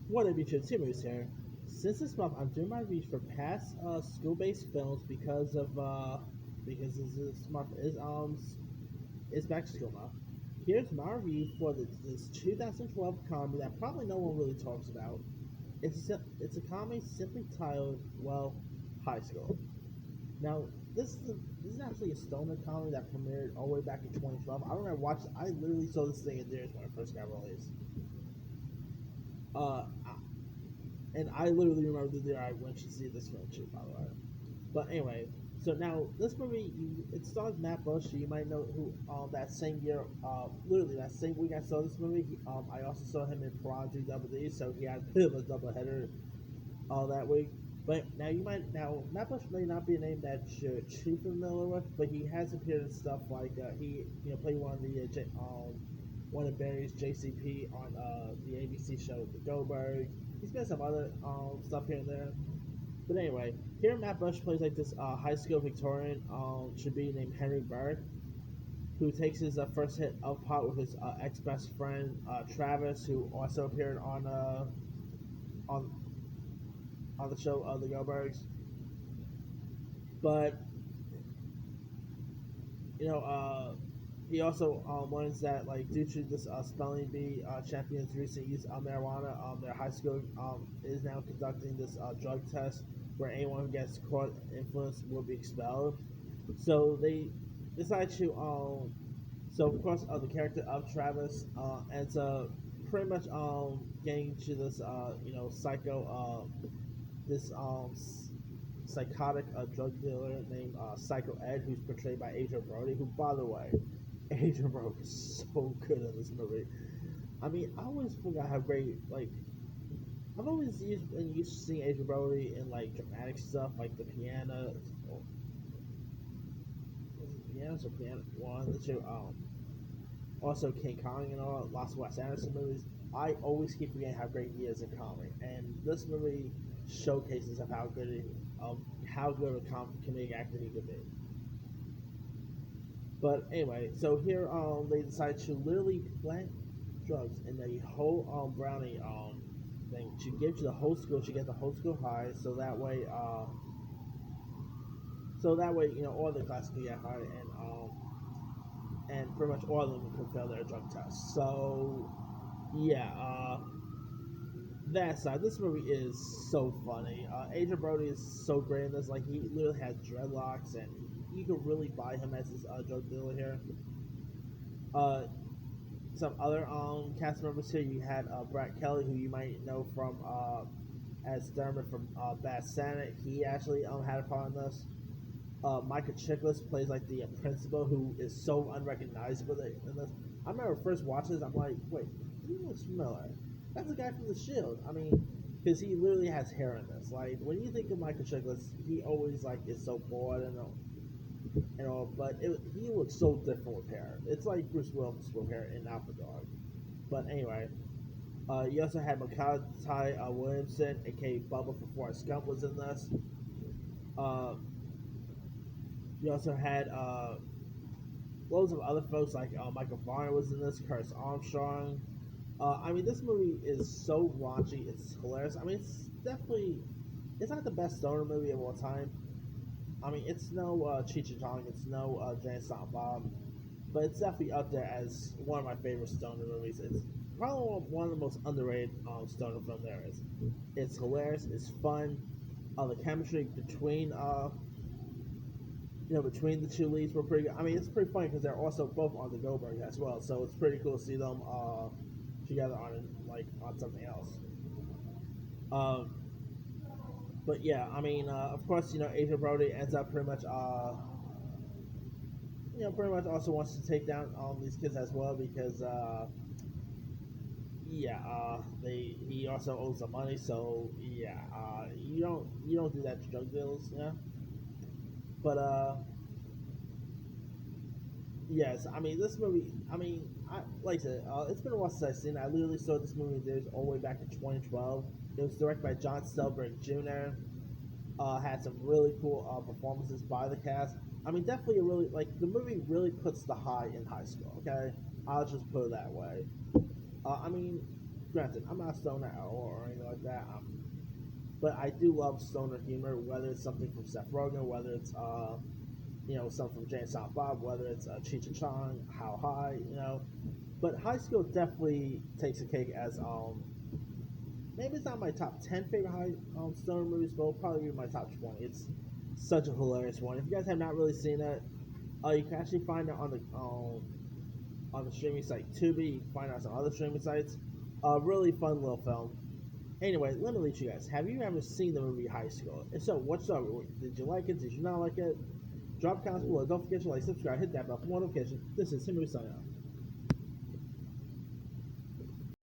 What have you two moves here? Since this month, I'm doing my reviews for past school-based films because this month is back to school month. Here's my review for this 2012 comedy that probably no one really talks about. It's a comedy simply titled High School. Now this is actually a stoner comedy that premiered all the way back in 2012. I remember watching. I literally saw this thing in theaters when it first got released. Uh, and I literally remember the day I went to see this film too, by the way. But anyway, so now this movie, it stars Matt Bush. You might know who. That same year, literally that same week I saw this movie, I also saw him in Prodigy Double D, so he had a bit of a double header all that week. But now Matt Bush may not be a name that you're too familiar with, but he has appeared in stuff like he played one of Barry's JCP on the ABC show The Goldberg. He's been some other stuff here and there. But anyway, here Matt Bush plays like this high school Victorian should be named Henry Burke, who takes his first hit of pot with his ex best friend Travis, who also appeared on on the show The Goldbergs. But you know, he also learns that like due to this spelling bee champion's recent use of marijuana, their high school is now conducting this drug test where anyone who gets caught influence will be expelled. So they decide to so of course the character of Travis ends up pretty much getting to this this psychotic drug dealer named Psycho Ed, who's portrayed by Adrian Brody, who, by the way, Adrian Brody is so good in this movie. I mean, I always forgot how great, like, I've always used to seeing Adrian Brody in, like, dramatic stuff, like the piano, was it pianos or piano, one, the two, also King Kong and all, lots of Wes Anderson movies. I always keep forgetting how great he is in comedy, and this movie showcases of how good a comedic actor he could be. But anyway, so here they decide to literally plant drugs in the whole brownie thing to give to the whole school to get the whole school high, so that way all the classes can get high and pretty much all of them can fail their drug tests. So yeah, that side, this movie is so funny. Adrian Brody is so great in this. Like he literally has dreadlocks, and you can really buy him as his drug dealer here. Uh, some other cast members here. You had Brett Kelly, who you might know from as Dermot from Bad Santa. He actually had a part in this. Michael Chiklis plays like the principal, who is so unrecognizable in this. I remember first watching this, I'm like, wait, he looks familiar. That's the guy from The Shield. I mean, because he literally has hair in this. Like when you think of Michael Chiklis, he always like is so bored and all, but he looks so different with hair. It's like Bruce Willis with hair in Alpha Dog. But anyway, you also had Makai Williamson, aka Bubba from Forrest Gump, was in this. Uh, you also had loads of other folks like Michael Varner was in this, Curtis Armstrong. I mean, this movie is so raunchy. It's hilarious. I mean, it's not the best stoner movie of all time. I mean, it's no Cheech and Chong, it's no Jay and Silent Bob, but it's definitely up there as one of my favorite stoner movies. It's probably one of the most underrated stoner film there is. It's hilarious. It's fun. The chemistry between the two leads were pretty good. I mean, it's pretty funny because they're also both on the Goldberg as well, so it's pretty cool to see them together on something else. Um, but yeah, I mean, of course, Adrian Brody ends up pretty much also wants to take down these kids as well because yeah, he also owes them money, so yeah, you don't do that to drug dealers, yeah. But yes, I mean this movie. I mean, like I said, it's been a while since I've seen it. I literally saw this movie in theaters all the way back in 2012. It was directed by John Stelberg Jr. Had some really cool performances by the cast. I mean, definitely a really like the movie really puts the high in high school. Okay, I'll just put it that way. I mean, granted, I'm not a stoner at all or anything like that. But I do love stoner humor, whether it's something from Seth Rogen, whether it's something from Jay and Silent Bob, whether it's Cheech and Chong, How High, But High School definitely takes a cake as maybe it's not my top 10 favorite stoner movies, but it'll probably be my top 20. It's such a hilarious one. If you guys have not really seen it, you can actually find it on the streaming site Tubi. You can find it on some other streaming sites. Really fun little film. Anyway, let me leave you guys. Have you ever seen the movie High School? If so, what's up? Did you like it? Did you not like it? Drop comments below. Don't forget to like, subscribe, hit that bell for more notifications. This is Henry signing out.